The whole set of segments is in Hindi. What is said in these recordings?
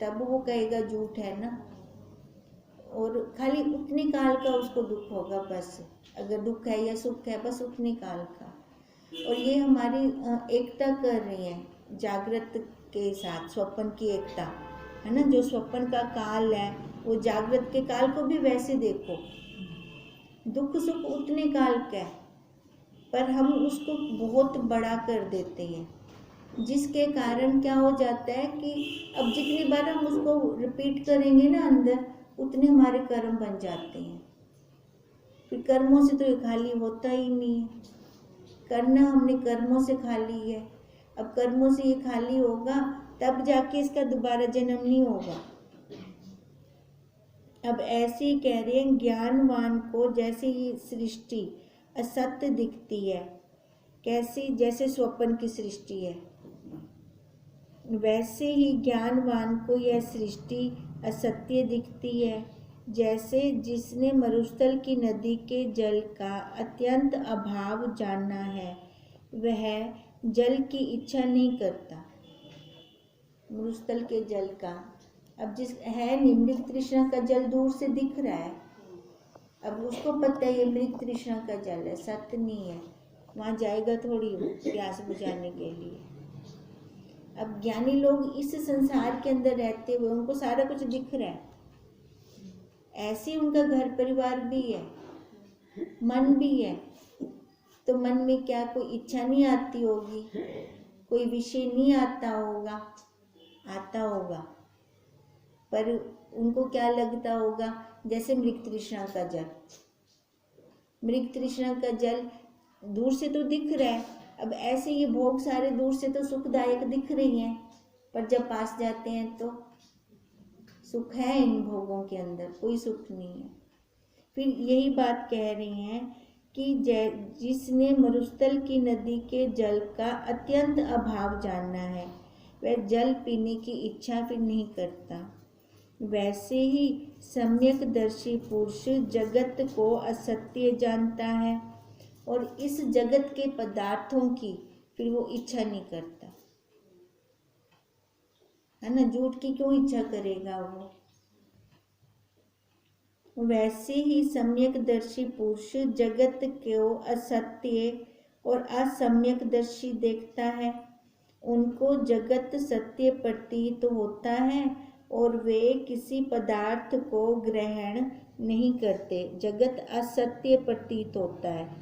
तब वो कहेगा झूठ है ना। और खाली उतने काल का उसको दुख होगा बस, अगर दुख है या सुख है बस उतने काल का। और ये हमारी एकता कर रही है जागृत के साथ, स्वप्न की एकता है ना। जो स्वप्न का काल है वो जागृत के काल को भी वैसे देखो, दुख सुख उतने काल का है, पर हम उसको बहुत बड़ा कर देते हैं, जिसके कारण क्या हो जाता है कि अब जितनी बार हम उसको रिपीट करेंगे ना अंदर, उतने हमारे कर्म बन जाते हैं। फिर कर्मों से तो ये खाली होता ही नहीं है, करना हमने कर्मों से खाली है। अब कर्मों से ये खाली होगा तब जाके इसका दोबारा जन्म नहीं होगा। अब ऐसे ही कह रहे हैं, ज्ञानवान को जैसे ही सृष्टि असत्य दिखती है, कैसी जैसे स्वप्न की सृष्टि है, वैसे ही ज्ञानवान को यह सृष्टि असत्य दिखती है। जैसे जिसने मरुस्थल की नदी के जल का अत्यंत अभाव जाना है, वह जल की इच्छा नहीं करता। मरुस्थल के जल का, अब जिस है नहीं, मृग तृष्णा का जल दूर से दिख रहा है, अब उसको पता है ये मृग तृष्णा का जल है, सत्य नहीं है, वहाँ जाएगा थोड़ी प्यास बुझाने के लिए। अब ज्ञानी लोग इस संसार के अंदर रहते हुए उनको सारा कुछ दिख रहा है, ऐसे उनका घर परिवार भी है, मन भी है, तो मन में क्या कोई इच्छा नहीं आती होगी, कोई विषय नहीं आता होगा, आता होगा, पर उनको क्या लगता होगा, जैसे मृग तृष्णा का जल, मृग तृष्णा का जल दूर से तो दिख रहा है। अब ऐसे ये भोग सारे दूर से तो सुखदायक दिख रही हैं, पर जब पास जाते हैं तो सुख है इन भोगों के अंदर, कोई सुख नहीं है। फिर यही बात कह रही हैं कि जिसने मरुस्थल की नदी के जल का अत्यंत अभाव जानना है, वह जल पीने की इच्छा फिर नहीं करता। वैसे ही सम्यकदर्शी पुरुष जगत को असत्य जानता है और इस जगत के पदार्थों की फिर वो इच्छा नहीं करता, है ना। झूठ की क्यों इच्छा करेगा वो। वैसे ही सम्यकदर्शी पुरुष जगत को असत्य और असम्यकदर्शी देखता है। उनको जगत सत्य प्रतीत होता है और वे किसी पदार्थ को ग्रहण नहीं करते। जगत असत्य प्रतीत होता है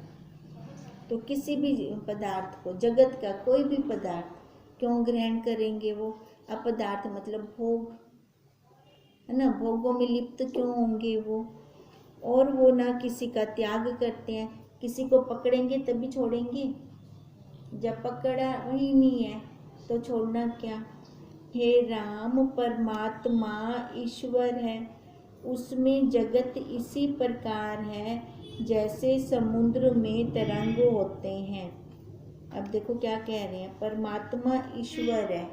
तो किसी भी पदार्थ को, जगत का कोई भी पदार्थ क्यों ग्रहण करेंगे वो। अपदार्थ मतलब भोग, है ना, भोगों में लिप्त क्यों होंगे वो। और वो ना किसी का त्याग करते हैं, किसी को पकड़ेंगे तभी छोड़ेंगे, जब पकड़ा ही नहीं है तो छोड़ना क्या। हे राम, परमात्मा ईश्वर है, उसमें जगत इसी प्रकार है जैसे समुद्र में तरंग होते हैं। अब देखो क्या कह रहे हैं, परमात्मा ईश्वर है।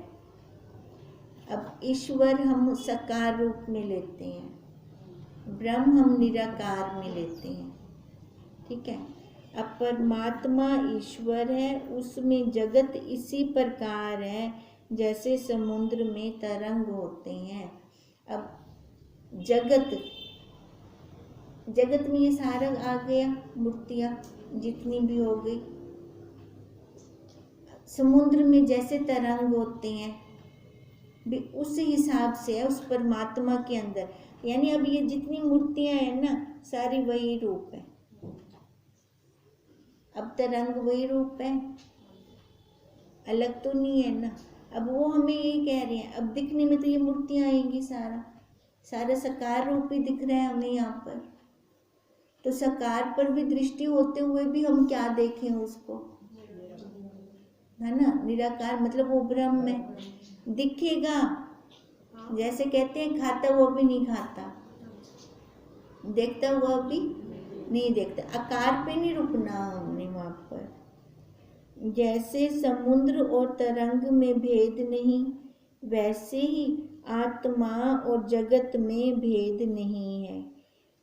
अब ईश्वर हम साकार रूप में लेते हैं, ब्रह्म हम निराकार में लेते हैं, ठीक है। अब परमात्मा ईश्वर है, उसमें जगत इसी प्रकार है जैसे समुद्र में तरंग होते हैं। अब जगत में ये सारा आ गया, मूर्तियाँ जितनी भी हो गई। समुद्र में जैसे तरंग होते हैं भी उस हिसाब से है उस परमात्मा के अंदर। यानी अब ये जितनी मूर्तियां हैं ना, सारी वही रूप है। अब तरंग वही रूप है, अलग तो नहीं है ना। अब वो हमें यही कह रहे हैं, अब दिखने में तो ये मूर्तियां आएंगी, सारा साकार रूप ही दिख रहा है हमें यहाँ पर। तो साकार पर भी दृष्टि होते हुए भी हम क्या देखें उसको, है ना। निराकार मतलब वो ब्रह्म में दिखेगा। जैसे कहते हैं खाता हुआ भी नहीं खाता, देखता हुआ भी नहीं देखता, आकार पे नहीं रुकना हमने वहाँ पर। जैसे समुद्र और तरंग में भेद नहीं, वैसे ही आत्मा और जगत में भेद नहीं है।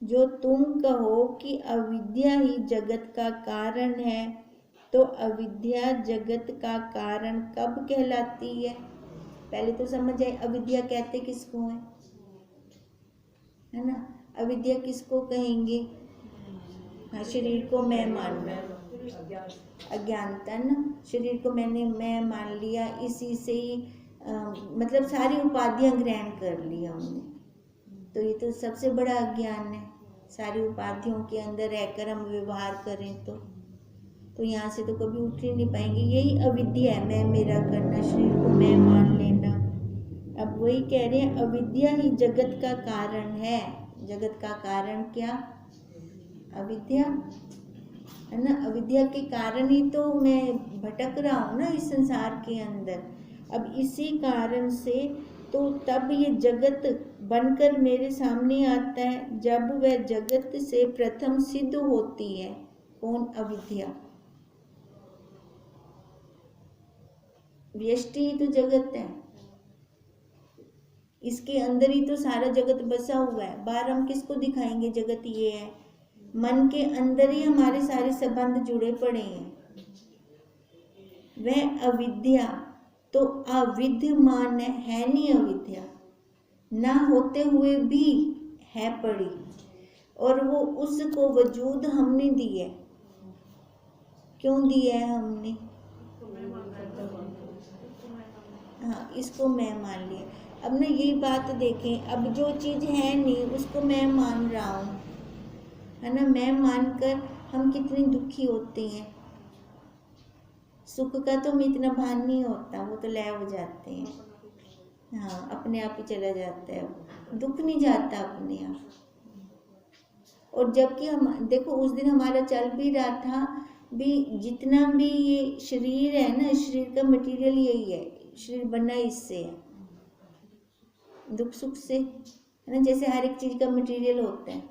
जो तुम कहो कि अविद्या ही जगत का कारण है, तो अविद्या जगत का कारण कब कहलाती है। पहले तो समझ आए अविद्या कहते किसको है ना। अविद्या किसको कहेंगे? हाँ, शरीर को मैं मानना, अज्ञानता ना। शरीर को मैं मान लिया, इसी से ही मतलब सारी उपाधियां ग्रहण कर लिया हमने, तो ये तो सबसे बड़ा अज्ञान है। सारी उपाधियों के अंदर रहकर हम व्यवहार करें तो यहाँ से तो कभी उठ ही नहीं पाएंगे। यही अविद्या है, मैं मेरा करना, शरीर को मैं मान लेना। अब वही कह रहे हैं, अविद्या ही जगत का कारण है। जगत का कारण क्या? अविद्या है ना। अविद्या के कारण ही तो मैं भटक रहा हूँ ना इस संसार के अंदर। अब इसी कारण से तो तब ये जगत बनकर मेरे सामने आता है, जब वह जगत से प्रथम सिद्ध होती है। कौन? अविद्या। व्यष्टि ही तो जगत है, इसके अंदर ही तो सारा जगत बसा हुआ है। बाहर हम किसको दिखाएंगे जगत ये है? मन के अंदर ही हमारे सारे संबंध जुड़े पड़े हैं। वह अविद्या तो अविद्यमान है नहीं, अविद्या ना होते हुए भी है पड़ी, और वो उसको वजूद हमने दी है। क्यों दिया है हमने? हाँ, इसको मैं मान लिया। अब ना यही बात देखें, अब जो चीज़ है नहीं उसको मैं मान रहा हूँ, है ना। मैं मानकर हम कितने दुखी होते हैं। सुख का तो हमें इतना भान नहीं होता, वो तो लय हो जाते हैं। हाँ, अपने आप ही चला जाता है, दुख नहीं जाता अपने आप। और जबकि हम देखो, उस दिन हमारा चल भी रहा था भी, जितना भी ये शरीर है ना, शरीर का मटेरियल यही है, शरीर बना इससे है, दुख सुख से, है ना। जैसे हर एक चीज़ का मटेरियल होता है,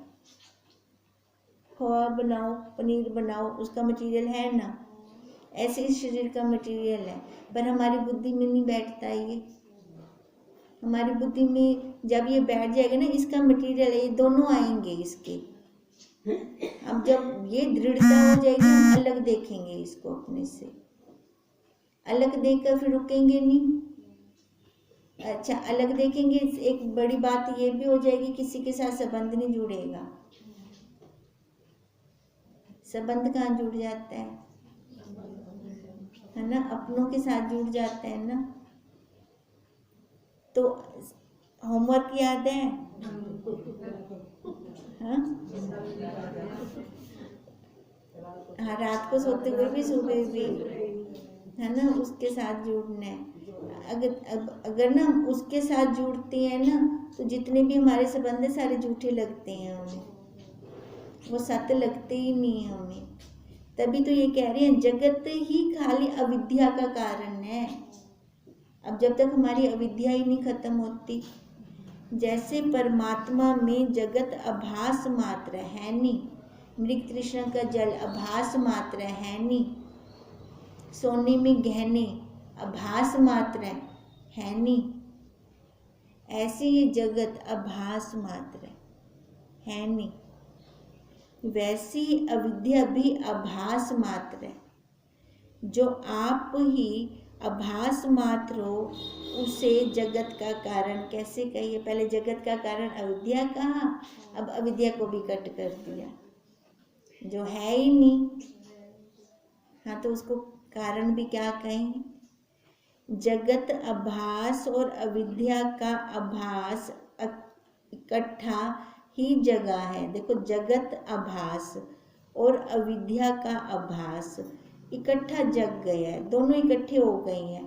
खोआ बनाओ, पनीर बनाओ, उसका मटेरियल है ना, ऐसे इस शरीर का मटेरियल है। पर हमारी बुद्धि में नहीं बैठता ये। हमारी बुद्धि में जब ये बैठ जाएगा ना, इसका मटेरियल है, ये दोनों आएंगे इसके। अब जब ये दृढ़ता हो जाएगी, हम अलग देखेंगे इसको, अपने से अलग देखकर फिर रुकेंगे नहीं। अच्छा, अलग देखेंगे, एक बड़ी बात ये भी हो जाएगी, किसी के साथ संबंध नहीं जुड़ेगा। संबंध कहाँ जुड़ जाता है ना, अपनों के साथ जुड़ जाता है ना। तो होमवर्क याद है? हाँ, हाँ, रात को सोते हुए भी, सुबह भी, है ना, उसके साथ जुड़ना है। अगर ना उसके साथ जुड़ते हैं ना, तो जितने भी हमारे संबंध है सारे झूठे लगते हैं हमें, वो सत्य लगते ही नहीं है हमें। तभी तो ये कह रहे हैं, जगत ही खाली अविद्या का कारण है। अब जब तक हमारी अविद्या ही नहीं खत्म होती, जैसे परमात्मा में जगत आभास मात्र है नहीं, मृग तृष्णा का जल आभास मात्र है नहीं, सोने में गहने आभास मात्र है नहीं, ऐसे ही जगत आभास मात्र है नहीं, वैसी अविद्या भी आभास मात्र है। जो आप ही आभास मात्र हो, उसे जगत का कारण कैसे कहिए? पहले जगत का कारण अविद्या कहा, अब अविद्या को भी कट कर दिया, जो है ही नहीं। हाँ, तो उसको कारण भी क्या कहें? जगत आभास और अविद्या का आभास इकट्ठा ही जगह है। देखो, जगत आभास और अविद्या का आभास इकट्ठा जग गया है, दोनों इकट्ठे हो गए हैं,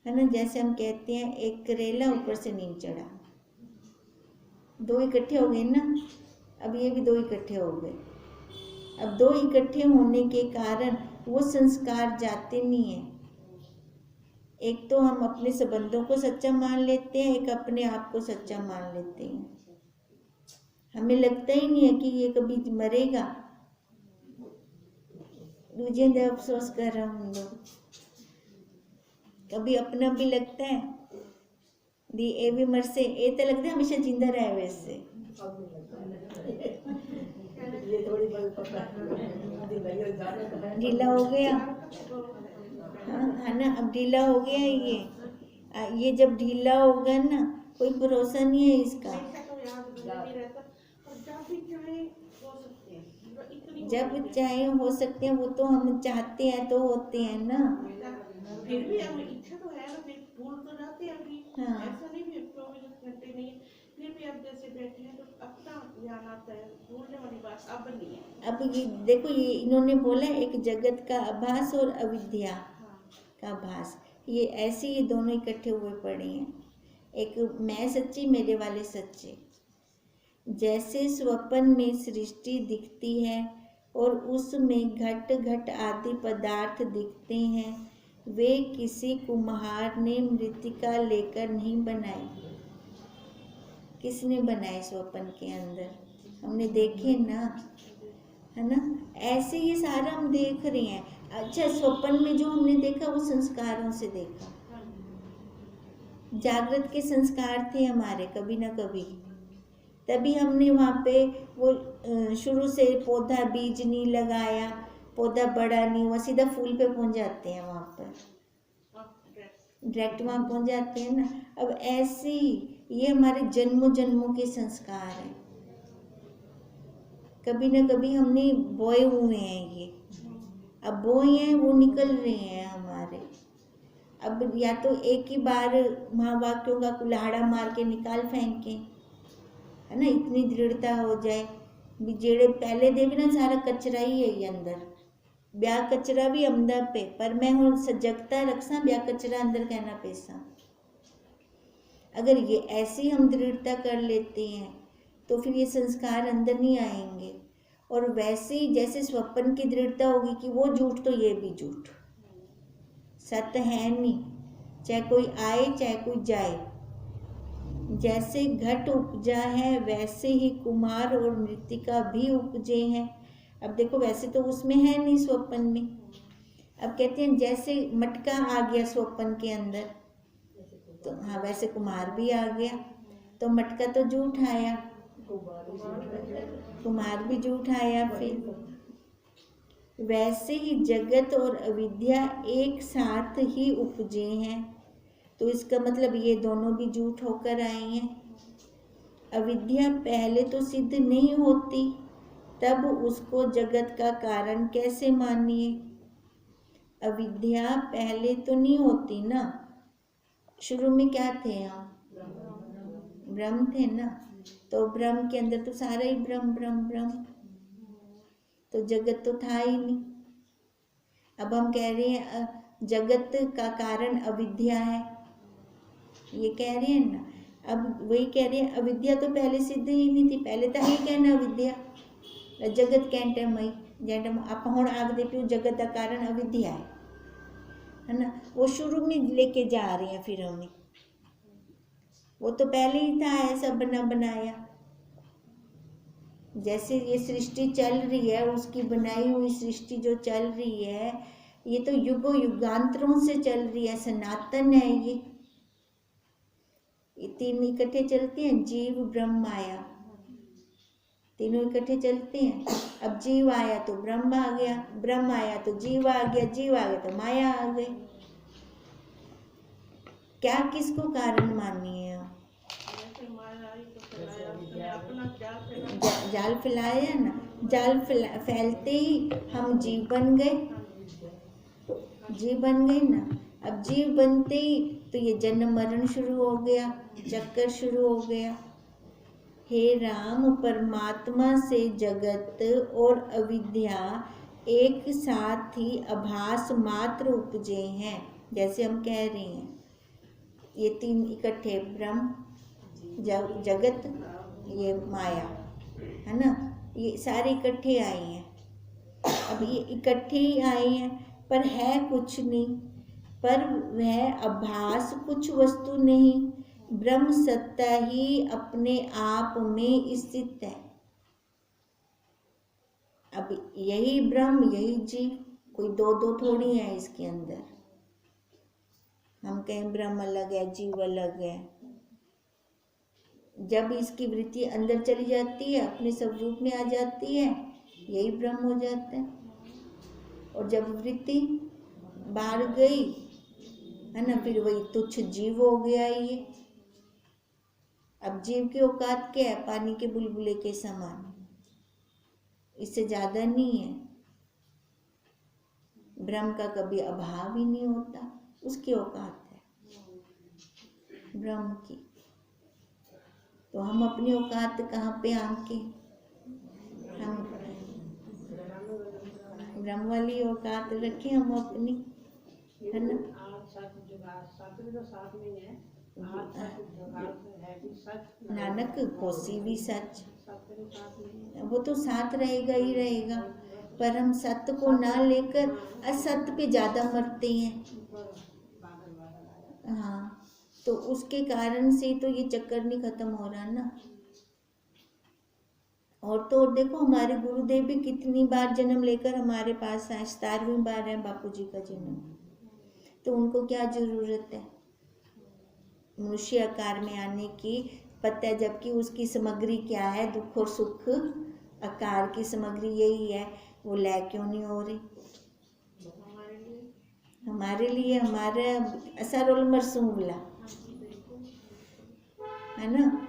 है ना। जैसे हम कहते हैं, एक करेला ऊपर से नीचे चढ़ा, दो इकट्ठे हो गए ना। अब ये भी दो इकट्ठे हो गए। अब दो इकट्ठे होने के कारण वो संस्कार जाते नहीं है। एक तो हम अपने संबंधों को सच्चा मान लेते हैं, एक अपने आप को सच्चा मान लेते हैं। हमें लगता ही नहीं है कि ये कभी मरेगा। दूजे दे अफसोस कर रहा हूँ लोग, कभी अपना भी लगता है दी ए भी मर से, ए तो लगता है हमेशा जिंदा रहे वैसे। ढीला हो गया, हाँ, है ना, अब ढीला हो गया ये, ये जब ढीला होगा ना, कोई भरोसा नहीं है इसका। जब चाहे हो सकते हैं, वो तो हम चाहते हैं तो होते हैं ना। फिर भी हमें इच्छा तो है ना, फिर भूल तो जाते हैं अभी। हाँ। ऐसा नहीं भी 24 घंटे नहीं है, फिर भी अब जैसे बैठे हैं तो अपना ध्यान आता है, भूलने वाली बात अब नहीं है। अब ये देखो, ये इन्होंने बोला एक जगत का आभास और अविद्या का आभास, ये ऐसे ये दोनों इकट्ठे हुए पड़े हैं। एक मैं सच्ची, मेरे वाले सच्चे। जैसे स्वप्न में सृष्टि दिखती है और उसमें घट घट आदि पदार्थ दिखते हैं, वे किसी कुम्हार ने मृत्तिका लेकर नहीं बनाई। किसने बनाए स्वप्न के अंदर? हमने देखे ना, है ना। ऐसे ये सारा हम देख रहे हैं। अच्छा, स्वप्न में जो हमने देखा वो संस्कारों से देखा। जागृत के संस्कार थे हमारे कभी ना कभी, तभी हमने वहाँ पे वो शुरू से पौधा बीज नहीं लगाया, पौधा बड़ा नहीं हुआ, सीधा फूल पे पहुँच जाते हैं वहाँ पर, डायरेक्ट वहाँ पहुँच जाते हैं ना। अब ऐसे ही ये हमारे जन्मों जन्मों के संस्कार हैं, कभी ना कभी हमने बोए हुए हैं ये, अब बोए हैं वो निकल रहे हैं हमारे। अब या तो एक ही बार महावाक्यों का कुल्हाड़ा मार के निकाल फेंकें, है ना, इतनी दृढ़ता हो जाए भी जेड़े पहले देवे ना सारा कचरा ही है ये अंदर, ब्या कचरा भी अमदा पे, पर मैं हूँ सजगता रखसा ब्या कचरा अंदर कहना पेसा। अगर ये ऐसी हम दृढ़ता कर लेते हैं तो फिर ये संस्कार अंदर नहीं आएंगे। और वैसे ही जैसे स्वप्न की दृढ़ता होगी कि वो झूठ तो ये भी झूठ, सत्य है नहीं, चाहे कोई आए चाहे कोई जाए। जैसे घट उपजा है वैसे ही कुम्हार और मृत्तिका भी उपजे हैं। अब देखो, वैसे तो उसमें है नहीं स्वप्न में, अब कहते हैं जैसे मटका आ गया स्वप्न के अंदर, तो हाँ वैसे कुम्हार भी आ गया, तो मटका तो झूठ आया, कुम्हार भी झूठ आया। फिर वैसे ही जगत और अविद्या एक साथ ही उपजे हैं, तो इसका मतलब ये दोनों भी झूठ होकर आए हैं। अविद्या पहले तो सिद्ध नहीं होती, तब उसको जगत का कारण कैसे मानिए? अविद्या पहले तो नहीं होती ना, शुरू में क्या थे हम? ब्रह्म थे ना, तो ब्रह्म के अंदर तो सारा ही ब्रह्म ब्रह्म ब्रह्म, तो जगत तो था ही नहीं। अब हम कह रहे हैं जगत का कारण अविद्या है, ये कह रहे हैं ना। अब वही कह रहे हैं अविद्या तो पहले सिद्ध ही नहीं थी, पहले तो ही कहना अविद्या जगत कहते मई जेट आप हुण आखदे पियो जगत का कारण अविद्या है ना, वो शुरू में लेके जा रहे हैं। फिर हमें वो तो पहले ही था ऐसा बना बनाया, जैसे ये सृष्टि चल रही है, उसकी बनाई हुई सृष्टि जो चल रही है, ये तो युगों युगांतरों से चल रही है, सनातन है ये तीन इकट्ठे चलते हैं, जीव ब्रह्म माया, तीनों इकट्ठे चलते हैं। अब जीव आया तो ब्रह्म आ गया, ब्रह्म आया तो जीव आ गया, जीव आ गया तो माया आ गई। क्या किसको कारण मानिए आप? जाल फैलाया ना, जाल फैलते ही हम जीव बन गए, जीव बन गए ना। अब जीव बनते ही तो ये जन्म मरण शुरू हो गया, चक्कर शुरू हो गया। हे राम, परमात्मा से जगत और अविद्या एक साथ ही आभास मात्र उपजे हैं। जैसे हम कह रहे हैं ये तीन इकट्ठे ब्रह्म, जगत, ये माया, है ना, ये सारे इकट्ठे आए हैं। अब ये इकट्ठे ही आए हैं, पर है कुछ नहीं, पर वह आभास कुछ वस्तु नहीं, ब्रह्म सत्ता ही अपने आप में स्थित है। अब यही ब्रह्म यही जीव, कोई दो दो थोड़ी है इसके अंदर। हम कहें ब्रह्म अलग है जीव अलग है, जब इसकी वृत्ति अंदर चली जाती है अपने स्वरूप में आ जाती है, यही ब्रह्म हो जाता है। और जब वृत्ति बाहर गई है ना। फिर वही तुच्छ जीव हो गया ये। अब जीव की औकात क्या है? पानी के बुलबुले के समान, इससे ज्यादा नहीं है। ब्रह्म का कभी अभाव ही नहीं होता, उसकी औकात है ब्रह्म की। तो हम अपनी औकात कहाँ पे आके, हम ब्रह्म वाली औकात रखें हम अपनी, है ना। नानक कोसी भी सच, वो तो साथ रहेगा ही रहेगा, पर हम सत्य को ना लेकर असत्य पे ज्यादा मरते हैं। हाँ, तो उसके कारण से तो ये चक्कर नहीं खत्म हो रहा ना। और तो और देखो, हमारे गुरुदेव भी कितनी बार जन्म लेकर हमारे पास आए, 17वीं बार है बापू जी का जन्म। तो उनको क्या जरूरत है मनुष्य आकार में आने की? पता है, जबकि उसकी सामग्री क्या है? दुख और सुख आकार की सामग्री यही है। वो लय क्यों नहीं हो रही? हमारे लिए हमारे असरोल मरसूला, है ना।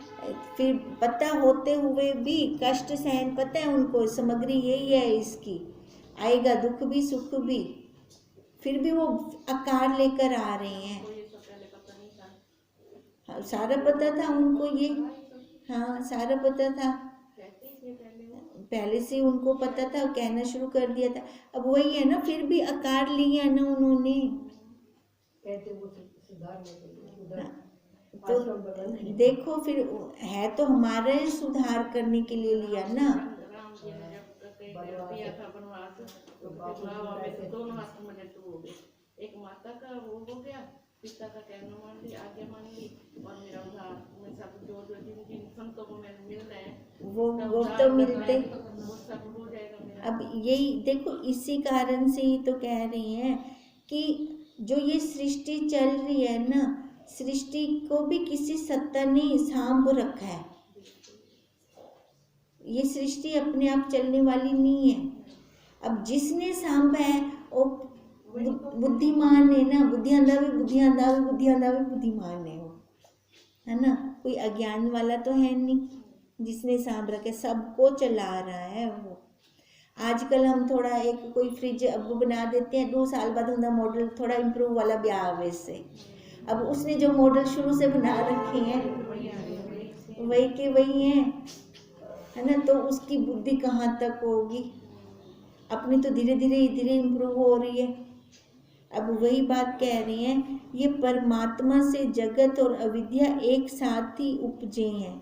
फिर पता होते हुए भी कष्ट सहन, पता है उनको सामग्री यही है इसकी, आएगा दुख भी सुख भी, फिर भी वो आकार लेकर आ रहे हैं। हाँ, सारा पता था उनको ये, हाँ सारा पता था, पहले से उनको पता था, कहना शुरू कर दिया था। अब वही है ना, फिर भी आकार लिया ना उन्होंने। तो देखो, फिर है तो हमारा ही सुधार करने के लिए लिया ना। दोनों हाथों में लड्डू हो गए, एक माता का वो हो गया, पिता का कहना मान ली, आज्ञा मान ली, और मेरा उधार मैं सब जो जिन संतों को मैंने मिलना है वो तो मिलते, वो सब हो जाएगा मेरा। अब यही देखो, इसी कारण से ही तो कह रही हैं कि जो ये सृष्टि चल रही है ना, सृष्टि को भी किसी सत्ता ने सांभ रखा है। ये सृष्टि अपने आप चलने वाली नहीं है। अब जिसने सांभा है वो बुद्धिमान है ना, बुद्धिआंधा भी बुद्धिमान है वो, है ना। कोई अज्ञान वाला तो है नहीं जिसने सांभ रखे, सबको चला रहा है वो। आजकल हम थोड़ा एक कोई फ्रिज अब बना देते हैं, 2 साल बाद उनका मॉडल थोड़ा इम्प्रूव वाला ब्याह आवे से, अब उसने जो मॉडल शुरू से बना रखे हैं वही के वही हैं, है ना। तो उसकी बुद्धि कहाँ तक होगी? अपनी तो धीरे धीरे इम्प्रूव हो रही है। अब वही बात कह रही हैं, ये परमात्मा से जगत और अविद्या एक साथ ही उपजे हैं,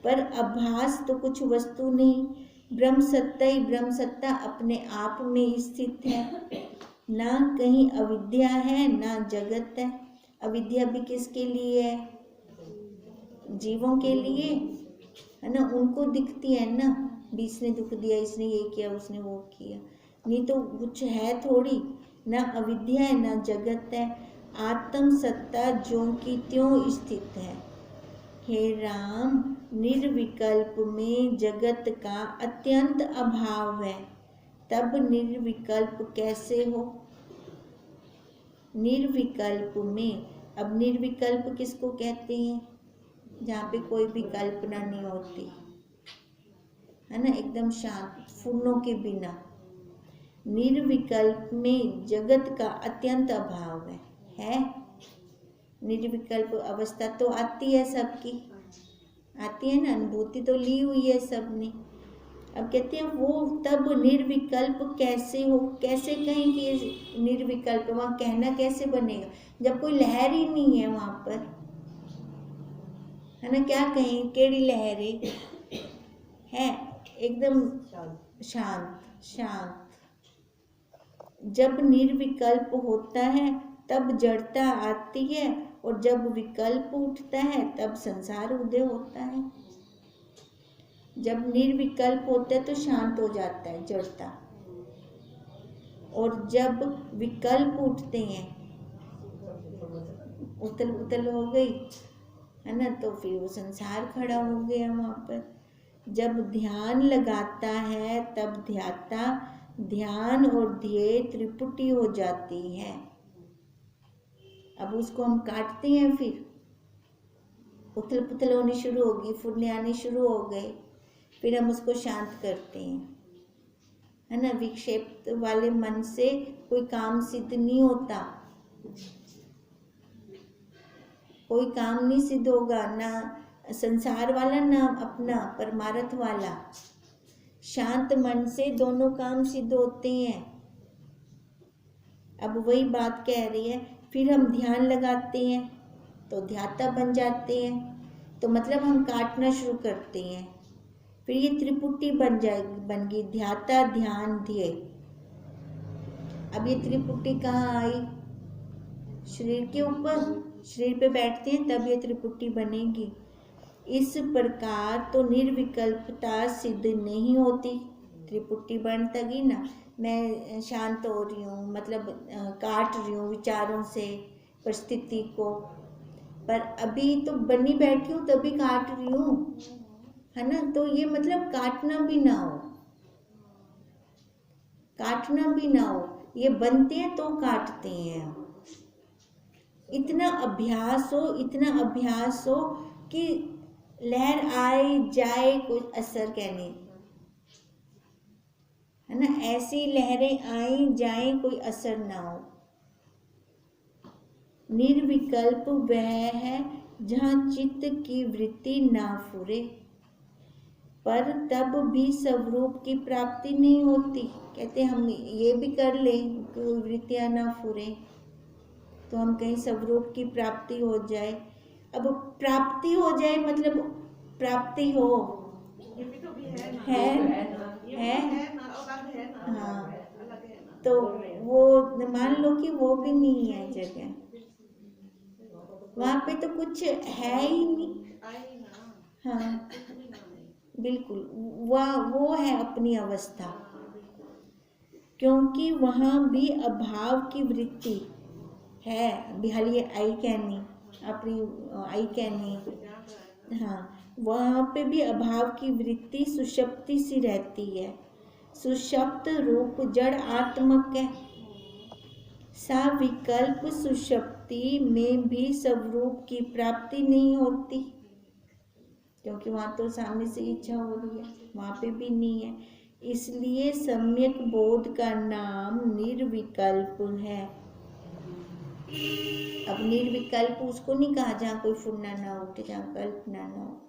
पर आभास तो कुछ वस्तु नहीं। ब्रह्म सत्ता ही ब्रह्म सत्ता अपने आप में स्थित है, ना कहीं अविद्या है ना जगत है। अविद्या भी किसके लिए है? जीवों के लिए, है ना। उनको दिखती है ना, भी इसने दुख दिया, इसने ये किया, उसने वो किया, नहीं तो कुछ है थोड़ी। ना अविद्या है ना जगत है, आत्म सत्ता ज्यों की त्यों स्थित है। हे राम, निर्विकल्प में जगत का अत्यंत अभाव है, तब निर्विकल्प कैसे हो? निर्विकल्प में, अब निर्विकल्प किसको कहते हैं? जहाँ पे कोई भी कल्पना नहीं होती, है ना, एकदम शांत, फूलों के बिना। निर्विकल्प में जगत का अत्यंत अभाव है। निर्विकल्प अवस्था तो आती है सबकी, आती है ना, अनुभूति तो ली हुई है सबने। अब कहते हैं वो तब निर्विकल्प कैसे हो? कैसे कहें कि निर्विकल्प? वहाँ कहना कैसे बनेगा जब कोई लहर ही नहीं है वहाँ पर, है ना। क्या कहें, केड़ी लहरें है? एकदम शांत। जब निर्विकल्प होता है तब जड़ता आती है, और जब विकल्प उठता है तब संसार उदय होता है। जब निर्विकल्प होता है तो शांत हो जाता है जड़ता, और जब विकल्प उठते हैं, उथल पुथल हो गई, है ना, तो फिर वो संसार खड़ा हो गया वहाँ पर। जब ध्यान लगाता है तब ध्याता, ध्यान और ध्येय त्रिपुटी हो जाती है। अब उसको हम काटते हैं, फिर उथल पुथल होनी शुरू होगी, फुरने आने शुरू हो गए, फिर हम उसको शांत करते हैं, है ना। विक्षेप वाले मन से कोई काम सिद्ध नहीं होता, कोई काम नहीं सिद्ध होगा, ना संसार वाला ना अपना परमार्थ वाला। शांत मन से दोनों काम सिद्ध होते हैं। अब वही बात कह रही है, फिर हम ध्यान लगाते हैं तो ध्याता बन जाते हैं, तो मतलब हम काटना शुरू करते हैं, फिर ये त्रिपुटी बन गई, ध्याता ध्यान ध्येय। अब ये त्रिपुटी कहाँ आई? शरीर के ऊपर, शरीर पे बैठते हैं तब ये त्रिपुटी बनेगी। इस प्रकार तो निर्विकल्पता सिद्ध नहीं होती। त्रिपुटी बन तगी ना, मैं शांत हो रही हूँ, मतलब काट रही हूँ विचारों से परिस्थिति को, पर अभी तो बनी बैठी हूँ तभी काट रही हूँ, है ना। तो ये मतलब काटना भी ना हो, काटना भी ना हो, ये बनते हैं तो काटते हैं। इतना अभ्यास हो, इतना अभ्यास हो कि लहर आए जाए कोई असर कहने, है ना, ऐसी लहरें आई जाए कोई असर ना हो। निर्विकल्प वह है जहाँ चित्त की वृत्ति ना फुरे, पर तब भी स्वरूप की प्राप्ति नहीं होती। कहते हम ये भी कर लें कोई वृत्तियाँ ना फुरे, तो हम कहीं स्वरूप की प्राप्ति हो जाए। अब प्राप्ति हो जाए मतलब प्राप्ति हो, ये भी तो भी है ना, है ये है भी है ना, अलग है ना, हाँ, अलग है ना। तो वो मान लो कि वो भी नहीं है जगह, वहाँ पे तो कुछ है ही नहीं। आई ना, हाँ कुछ भी ना आई। बिल्कुल, वो है अपनी अवस्था, हाँ, बिल्कुल। क्योंकि वहाँ भी अभाव की वृत्ति है। अभी हाल ये आई कहनी, अपनी आई कहनी, ध्यान रहे ना। हाँ, वहाँ पे भी अभाव की वृत्ति सुषुप्ति सी रहती है। सुषुप्त रूप जड़ आत्मक है, साविकल्प सुषुप्ति में भी स्वरूप की प्राप्ति नहीं होती, क्योंकि वहाँ तो सामने से इच्छा हो रही है, वहाँ पे भी नहीं है। इसलिए सम्यक बोध का नाम निर्विकल्प है। अब निर्विकल्प उसको नहीं कहा जहाँ कोई फुरना ना उठे, जहाँ कल्पना ना हो।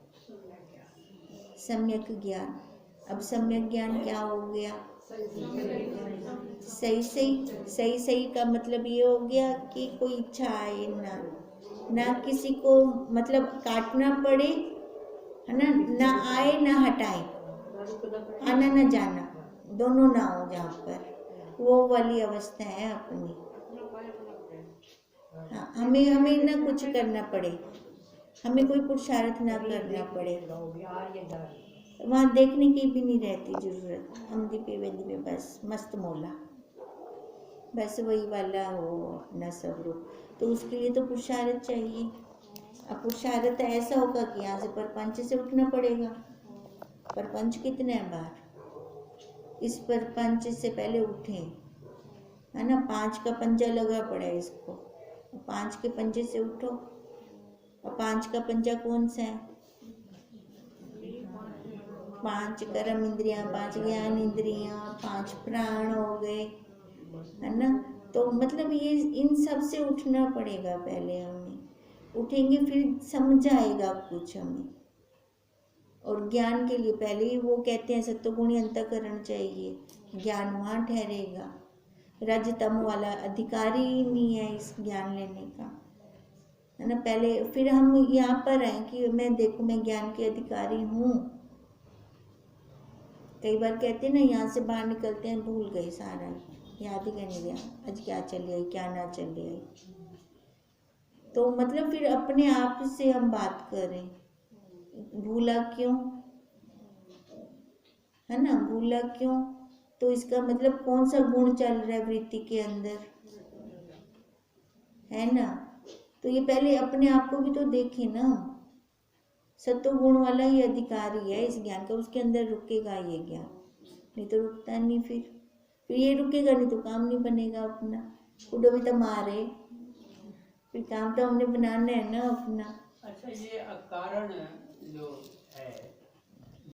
सम्यक ज्ञान, अब सम्यक ज्ञान क्या हो गया? सही सही का मतलब ये हो गया कि कोई इच्छा आए ना किसी को मतलब काटना पड़े, है ना, ना आए ना हटाए, आना ना जाना, दोनों ना हो, जहाँ पर वो वाली अवस्था है अपनी। अपना पाए अपना पाए। हाँ, हमें ना कुछ करना पड़े, हमें कोई पुरुषार्थ ना करना पड़े, वहाँ देखने की भी नहीं रहती जरूरत, हम दीपे वेंदी पे बस मस्त मौला, बस वही वाला हो अपना स्वरूप। तो उसके लिए तो पुरुषार्थ चाहिए। अब पुरुषार्थ ऐसा होगा कि यहाँ से परपंच से उठना पड़ेगा। परपंच कितने हैं बाहर, इस परपंच से पहले उठें, है ना, 5 का पंजा लगा पड़ा है इसको, 5 के पंजे से उठो। और 5 का पंजा कौन सा है? 5 कर्म इंद्रियां, 5 ज्ञान इंद्रियां, 5 प्राण हो गए, है ना। तो मतलब ये इन सब से उठना पड़ेगा पहले हमें, उठेंगे फिर समझ आएगा कुछ हमें। और ज्ञान के लिए पहले ही वो कहते हैं सत्वगुणी अंतःकरण चाहिए, ज्ञान वहाँ ठहरेगा। रजतम वाला अधिकारी ही नहीं है इस ज्ञान लेने का, है ना। पहले फिर हम यहाँ पर आए कि मैं देखो मैं ज्ञान के अधिकारी हूँ। कई बार कहते हैं ना, यहाँ से बाहर निकलते हैं भूल गए सारा, याद ही करने दिया आज क्या चल आई क्या ना चल आई। तो मतलब फिर अपने आप से हम बात करें, भूला क्यों, है ना, भूला क्यों, तो इसका मतलब कौन सा गुण चल रहा है वृत्ति के अंदर, है ना। तो ये पहले अपने आप को भी तो देखें ना, सत्व गुण वाला ही अधिकारी है इस ज्ञान का, उसके अंदर रुकेगा ये ज्ञान, नहीं तो रुकता नहीं। फिर ये रुकेगा नहीं तो काम नहीं बनेगा अपना, उड़ो भी तो मारे, फिर काम तो हमने बनाना है ना अपना। अच्छा, ये अकारण जो